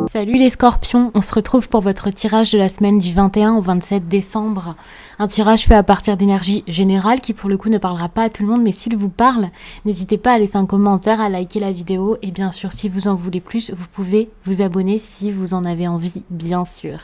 Salut les scorpions, on se retrouve pour votre tirage de la semaine du 21 au 27 décembre. Un tirage fait à partir d'énergie générale qui pour le coup ne parlera pas à tout le monde, mais s'il vous parle, n'hésitez pas à laisser un commentaire, à liker la vidéo et bien sûr si vous en voulez plus, vous pouvez vous abonner si vous en avez envie, bien sûr.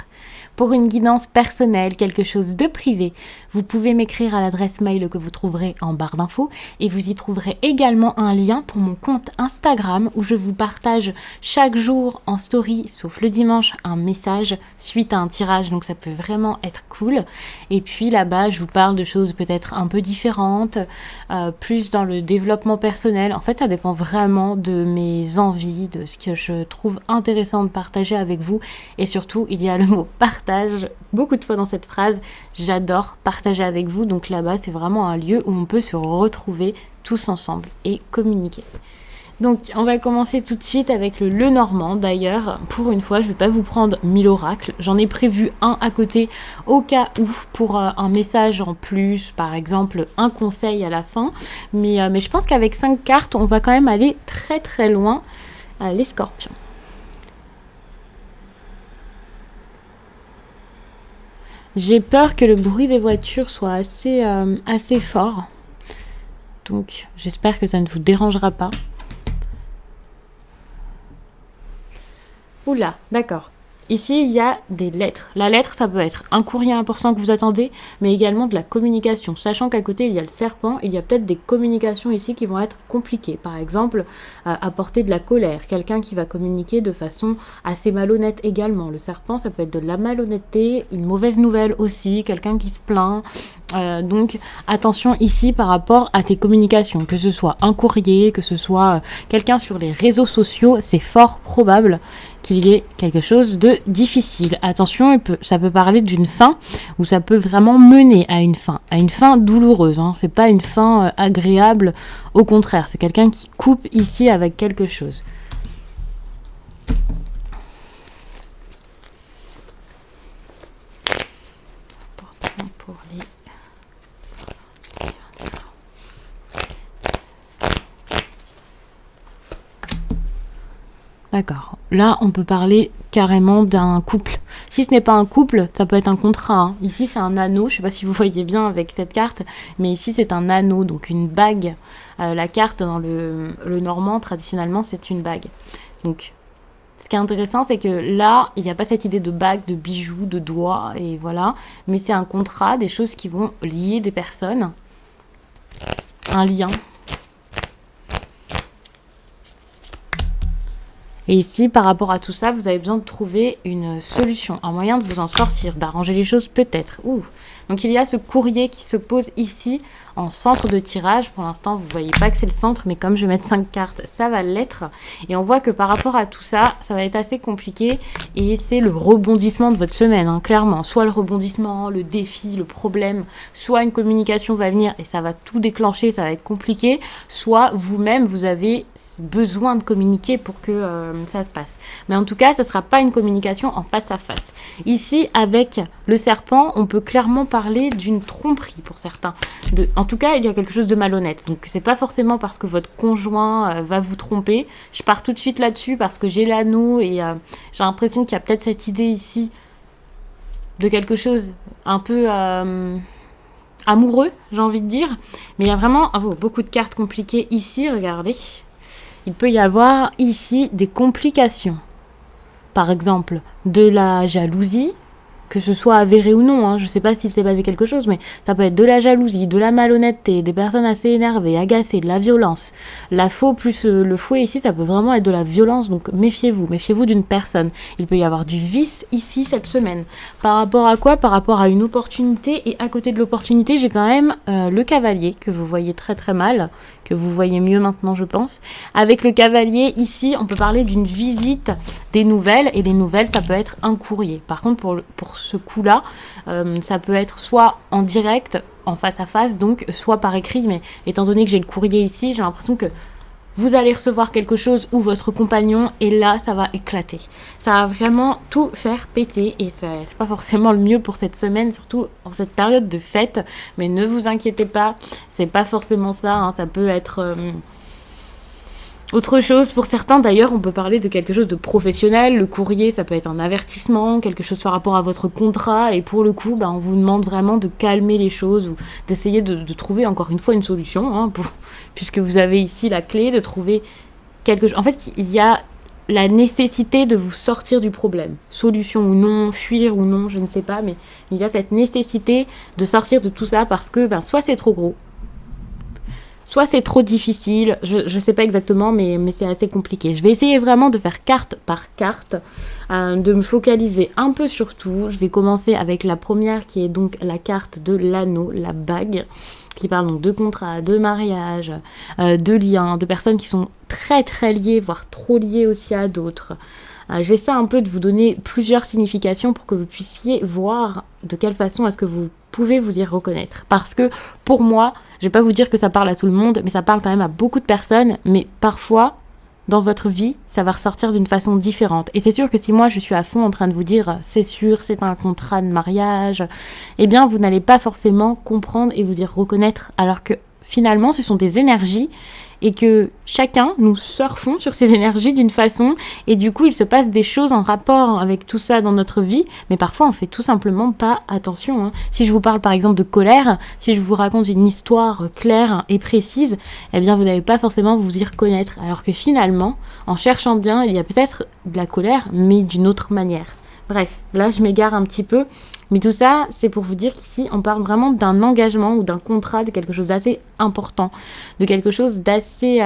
Pour une guidance personnelle, quelque chose de privé, vous pouvez m'écrire à l'adresse mail que vous trouverez en barre d'infos et vous y trouverez également un lien pour mon compte Instagram où je vous partage chaque jour en story, sauf le dimanche, un message suite à un tirage, donc ça peut vraiment être cool. Et puis là-bas, je vous parle de choses peut-être un peu différentes, plus dans le développement personnel. En fait, ça dépend vraiment de mes envies, de ce que je trouve intéressant de partager avec vous. Et surtout, il y a le mot partage beaucoup de fois dans cette phrase. J'adore partager avec vous, donc là-bas, c'est vraiment un lieu où on peut se retrouver tous ensemble et communiquer. Donc, on va commencer tout de suite avec le Lenormand. D'ailleurs, pour une fois, je ne vais pas vous prendre 1000 oracles. J'en ai prévu un à côté au cas où, pour un message en plus, par exemple, un conseil à la fin. Mais je pense qu'avec 5 cartes, on va quand même aller très très loin. Les scorpions. J'ai peur que le bruit des voitures soit assez fort. Donc, j'espère que ça ne vous dérangera pas. Oula, d'accord. Ici, il y a des lettres. La lettre, ça peut être un courrier important que vous attendez, mais également de la communication. Sachant qu'à côté, il y a le serpent, il y a peut-être des communications ici qui vont être compliquées. Par exemple, apporter de la colère. Quelqu'un qui va communiquer de façon assez malhonnête également. Le serpent, ça peut être de la malhonnêteté, une mauvaise nouvelle aussi, quelqu'un qui se plaint. Donc, attention ici par rapport à tes communications. Que ce soit un courrier, que ce soit quelqu'un sur les réseaux sociaux, c'est fort probable qu'il y ait quelque chose de difficile. Attention, ça peut parler d'une fin ou ça peut vraiment mener à une fin douloureuse. Hein. C'est pas une fin agréable, au contraire, c'est quelqu'un qui coupe ici avec quelque chose. Important pour les... D'accord. Là, on peut parler carrément d'un couple. Si ce n'est pas un couple, ça peut être un contrat. Hein. Ici, c'est un anneau. Je ne sais pas si vous voyez bien avec cette carte, mais ici, c'est un anneau, donc une bague. La carte dans le normand, traditionnellement, c'est une bague. Donc, ce qui est intéressant, c'est que là, il n'y a pas cette idée de bague, de bijoux, de doigts, et voilà. Mais c'est un contrat, des choses qui vont lier des personnes. Un lien. Et ici, par rapport à tout ça, vous avez besoin de trouver une solution, un moyen de vous en sortir, d'arranger les choses peut-être. Donc il y a ce courrier qui se pose ici en centre de tirage. Pour l'instant, vous ne voyez pas que c'est le centre, mais comme je vais mettre 5 cartes, ça va l'être. Et on voit que par rapport à tout ça, ça va être assez compliqué. Et c'est le rebondissement de votre semaine, hein, clairement. Soit le rebondissement, le défi, le problème, soit une communication va venir et ça va tout déclencher, ça va être compliqué. Soit vous-même, vous avez besoin de communiquer pour que ça se passe. Mais en tout cas, ça ne sera pas une communication en face à face. Ici, avec le serpent, on peut clairement parler d'une tromperie pour certains. En tout cas, il y a quelque chose de malhonnête. Donc, c'est pas forcément parce que votre conjoint va vous tromper. Je pars tout de suite là-dessus parce que j'ai l'anneau et j'ai l'impression qu'il y a peut-être cette idée ici de quelque chose un peu amoureux, j'ai envie de dire. Mais il y a vraiment beaucoup de cartes compliquées ici, regardez. Il peut y avoir ici des complications. Par exemple, de la jalousie, que ce soit avéré ou non, hein, je ne sais pas s'il s'est passé quelque chose, mais ça peut être de la jalousie, de la malhonnêteté, des personnes assez énervées, agacées, de la violence. La faux plus le fouet ici, ça peut vraiment être de la violence, donc méfiez-vous d'une personne. Il peut y avoir du vice ici cette semaine. Par rapport à quoi? Par rapport à une opportunité, et à côté de l'opportunité, j'ai quand même le cavalier, que vous voyez très très mal, que vous voyez mieux maintenant je pense. Avec le cavalier, ici, on peut parler d'une visite des nouvelles, et les nouvelles, ça peut être un courrier. Par contre, pour ce coup-là, ça peut être soit en direct, en face à face, donc soit par écrit, mais étant donné que j'ai le courrier ici, j'ai l'impression que vous allez recevoir quelque chose ou votre compagnon, et là, ça va éclater. Ça va vraiment tout faire péter, et c'est pas forcément le mieux pour cette semaine, surtout en cette période de fête, mais ne vous inquiétez pas, c'est pas forcément ça, hein, ça peut être Autre chose, pour certains d'ailleurs, on peut parler de quelque chose de professionnel. Le courrier, ça peut être un avertissement, quelque chose par rapport à votre contrat. Et pour le coup, on vous demande vraiment de calmer les choses ou d'essayer de trouver encore une fois une solution, hein, puisque vous avez ici la clé de trouver quelque chose. En fait, il y a la nécessité de vous sortir du problème. Solution ou non, fuir ou non, je ne sais pas, mais il y a cette nécessité de sortir de tout ça parce que soit c'est trop gros, soit c'est trop difficile, je sais pas exactement, mais c'est assez compliqué. Je vais essayer vraiment de faire carte par carte, de me focaliser un peu sur tout. Je vais commencer avec la première qui est donc la carte de l'anneau, la bague, qui parle donc de contrat, de mariage, de liens, de personnes qui sont très très liées, voire trop liées aussi à d'autres. J'essaie un peu de vous donner plusieurs significations pour que vous puissiez voir de quelle façon est-ce que vous pouvez vous y reconnaître. Parce que pour moi, je vais pas vous dire que ça parle à tout le monde, mais ça parle quand même à beaucoup de personnes. Mais parfois, dans votre vie, ça va ressortir d'une façon différente. Et c'est sûr que si moi, je suis à fond en train de vous dire « c'est sûr, c'est un contrat de mariage », eh bien, vous n'allez pas forcément comprendre et vous y reconnaître. Alors que finalement, ce sont des énergies et que chacun, nous surfons sur ces énergies d'une façon, et du coup, il se passe des choses en rapport avec tout ça dans notre vie, mais parfois, on fait tout simplement pas attention, hein. Si je vous parle, par exemple, de colère, si je vous raconte une histoire claire et précise, eh bien, vous n'allez pas forcément vous y reconnaître, alors que finalement, en cherchant bien, il y a peut-être de la colère, mais d'une autre manière. Bref, là, je m'égare un petit peu. Mais tout ça, c'est pour vous dire qu'ici, on parle vraiment d'un engagement ou d'un contrat, de quelque chose d'assez important, de quelque chose d'assez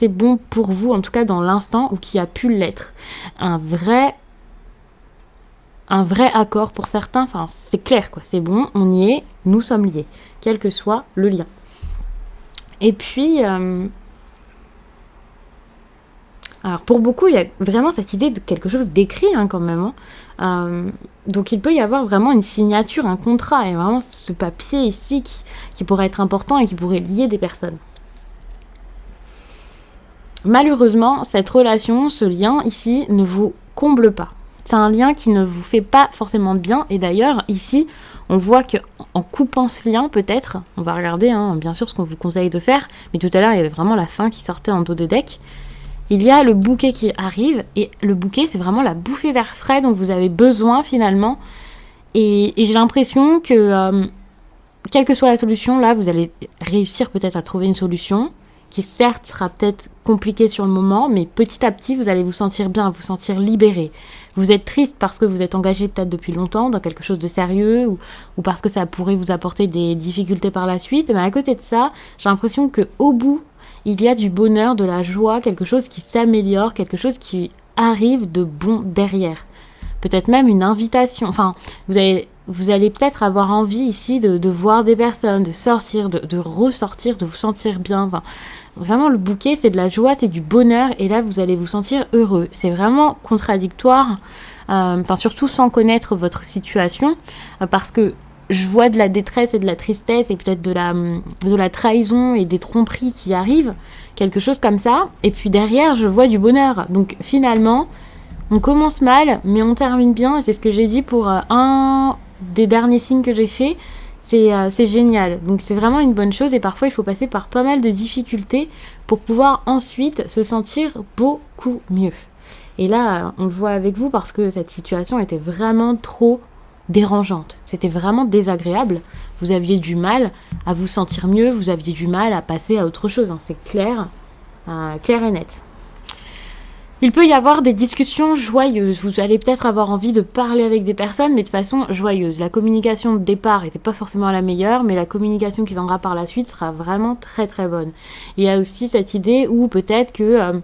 bon pour vous, en tout cas dans l'instant, ou qui a pu l'être. Un vrai accord pour certains, enfin, c'est clair, quoi. C'est bon, on y est, nous sommes liés, quel que soit le lien. Et puis... alors pour beaucoup, il y a vraiment cette idée de quelque chose d'écrit quand même. Donc il peut y avoir vraiment une signature, un contrat, et vraiment ce papier ici qui pourrait être important et qui pourrait lier des personnes. Malheureusement, cette relation, ce lien ici ne vous comble pas. C'est un lien qui ne vous fait pas forcément bien. Et d'ailleurs, ici, on voit qu'en coupant ce lien, peut-être, on va regarder bien sûr ce qu'on vous conseille de faire, mais tout à l'heure, il y avait vraiment la fin qui sortait en dos de deck. Il y a le bouquet qui arrive, et le bouquet, c'est vraiment la bouffée d'air frais dont vous avez besoin finalement. Et j'ai l'impression que, quelle que soit la solution, là, vous allez réussir peut-être à trouver une solution qui certes sera peut-être compliquée sur le moment, mais petit à petit, vous allez vous sentir bien, vous sentir libéré. Vous êtes triste parce que vous êtes engagé peut-être depuis longtemps dans quelque chose de sérieux, ou parce que ça pourrait vous apporter des difficultés par la suite, mais à côté de ça, j'ai l'impression qu'au bout, il y a du bonheur, de la joie, quelque chose qui s'améliore, quelque chose qui arrive de bon derrière. Peut-être même une invitation. Enfin, vous allez peut-être avoir envie ici de voir des personnes, de sortir, de ressortir, de vous sentir bien. Enfin, vraiment, le bouquet, c'est de la joie, c'est du bonheur. Et là, vous allez vous sentir heureux. C'est vraiment contradictoire. Surtout sans connaître votre situation. Parce que je vois de la détresse et de la tristesse et peut-être de la trahison et des tromperies qui arrivent, quelque chose comme ça. Et puis derrière, je vois du bonheur. Donc finalement, on commence mal, mais on termine bien. Et c'est ce que j'ai dit pour un des derniers signes que j'ai fait. C'est génial. Donc c'est vraiment une bonne chose. Et parfois, il faut passer par pas mal de difficultés pour pouvoir ensuite se sentir beaucoup mieux. Et là, on le voit avec vous parce que cette situation était vraiment trop dérangeante. C'était vraiment désagréable. Vous aviez du mal à vous sentir mieux, vous aviez du mal à passer à autre chose. C'est clair, clair et net. Il peut y avoir des discussions joyeuses. Vous allez peut-être avoir envie de parler avec des personnes, mais de façon joyeuse. La communication de départ n'était pas forcément la meilleure, mais la communication qui viendra par la suite sera vraiment très très bonne. Il y a aussi cette idée où peut-être que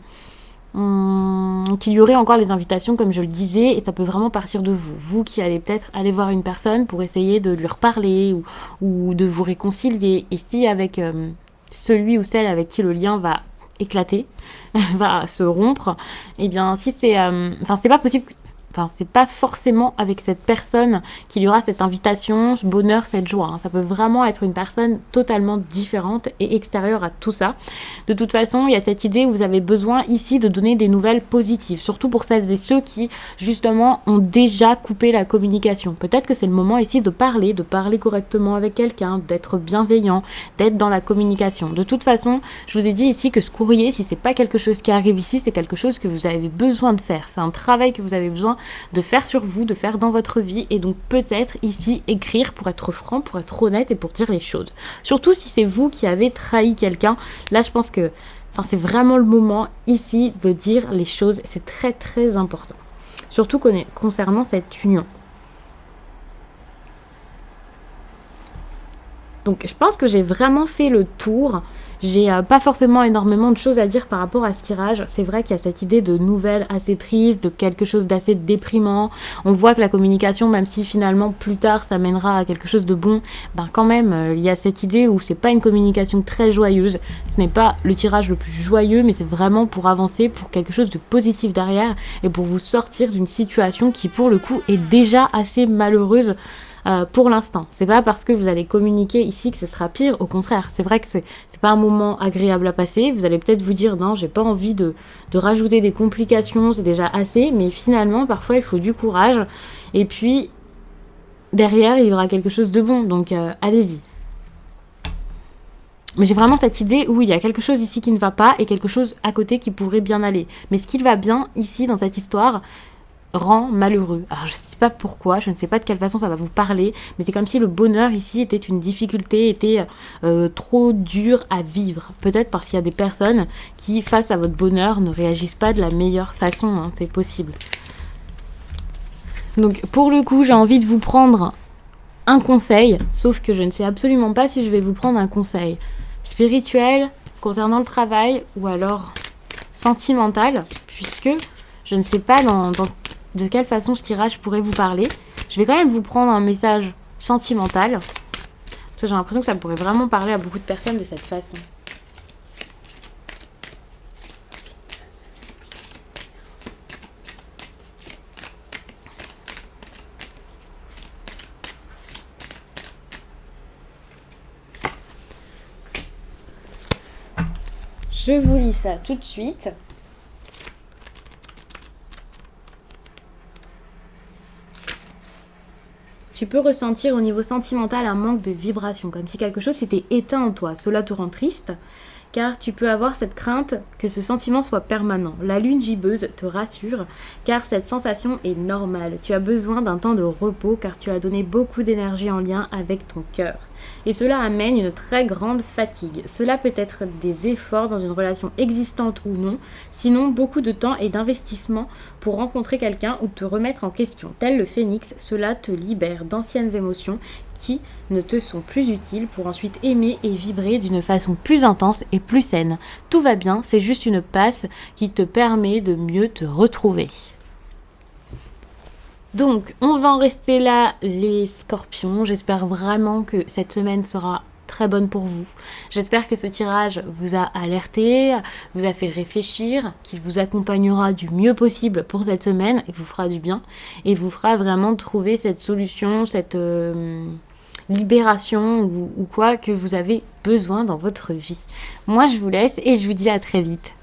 qu'il y aurait encore les invitations comme je le disais, et ça peut vraiment partir de vous qui allez peut-être aller voir une personne pour essayer de lui reparler ou de vous réconcilier, et si avec celui ou celle avec qui le lien va éclater va se rompre, et bien si c'est c'est pas possible Enfin, c'est pas forcément avec cette personne qu'il y aura cette invitation, ce bonheur, cette joie. Hein. Ça peut vraiment être une personne totalement différente et extérieure à tout ça. De toute façon, il y a cette idée où vous avez besoin ici de donner des nouvelles positives, surtout pour celles et ceux qui, justement, ont déjà coupé la communication. Peut-être que c'est le moment ici de parler correctement avec quelqu'un, d'être bienveillant, d'être dans la communication. De toute façon, je vous ai dit ici que ce courrier, si c'est pas quelque chose qui arrive ici, c'est quelque chose que vous avez besoin de faire. C'est un travail que vous avez besoin de faire sur vous, de faire dans votre vie, et donc peut-être ici écrire pour être franc, pour être honnête et pour dire les choses. Surtout si c'est vous qui avez trahi quelqu'un, là je pense que c'est vraiment le moment ici de dire les choses, c'est très très important. Surtout concernant cette union. Donc je pense que j'ai vraiment fait le tour. J'ai pas forcément énormément de choses à dire par rapport à ce tirage. C'est vrai qu'il y a cette idée de nouvelles assez triste, de quelque chose d'assez déprimant. On voit que la communication, même si finalement plus tard ça mènera à quelque chose de bon, quand même, il y a cette idée où c'est pas une communication très joyeuse. Ce n'est pas le tirage le plus joyeux, mais c'est vraiment pour avancer, pour quelque chose de positif derrière et pour vous sortir d'une situation qui pour le coup est déjà assez malheureuse. Pour l'instant, c'est pas parce que vous allez communiquer ici que ce sera pire, au contraire, c'est vrai que c'est pas un moment agréable à passer, vous allez peut-être vous dire non, j'ai pas envie de rajouter des complications, c'est déjà assez, mais finalement parfois il faut du courage, et puis derrière il y aura quelque chose de bon, donc allez-y. Mais j'ai vraiment cette idée où il y a quelque chose ici qui ne va pas et quelque chose à côté qui pourrait bien aller, mais ce qui va bien ici dans cette histoire rend malheureux. Alors je ne sais pas pourquoi, je ne sais pas de quelle façon ça va vous parler, mais c'est comme si le bonheur ici était une difficulté, était trop dur à vivre. Peut-être parce qu'il y a des personnes qui, face à votre bonheur, ne réagissent pas de la meilleure façon, hein, c'est possible. Donc pour le coup, j'ai envie de vous prendre un conseil, sauf que je ne sais absolument pas si je vais vous prendre un conseil spirituel, concernant le travail, ou alors sentimental, puisque je ne sais pas de quelle façon ce tirage pourrait vous parler. Je vais quand même vous prendre un message sentimental, parce que j'ai l'impression que ça pourrait vraiment parler à beaucoup de personnes de cette façon. Je vous lis ça tout de suite. Tu peux ressentir au niveau sentimental un manque de vibration, comme si quelque chose s'était éteint en toi. Cela te rend triste, car tu peux avoir cette crainte que ce sentiment soit permanent. La lune gibbeuse te rassure, car cette sensation est normale. Tu as besoin d'un temps de repos, car tu as donné beaucoup d'énergie en lien avec ton cœur. Et cela amène une très grande fatigue. Cela peut être des efforts dans une relation existante ou non, sinon beaucoup de temps et d'investissement pour rencontrer quelqu'un ou te remettre en question. Tel le phénix, cela te libère d'anciennes émotions qui ne te sont plus utiles pour ensuite aimer et vibrer d'une façon plus intense et plus saine. Tout va bien, c'est juste une passe qui te permet de mieux te retrouver. Donc, on va en rester là, les scorpions. J'espère vraiment que cette semaine sera très bonne pour vous. J'espère que ce tirage vous a alerté, vous a fait réfléchir, qu'il vous accompagnera du mieux possible pour cette semaine et vous fera du bien et vous fera vraiment trouver cette solution, cette libération ou quoi que vous avez besoin dans votre vie. Moi, je vous laisse et je vous dis à très vite.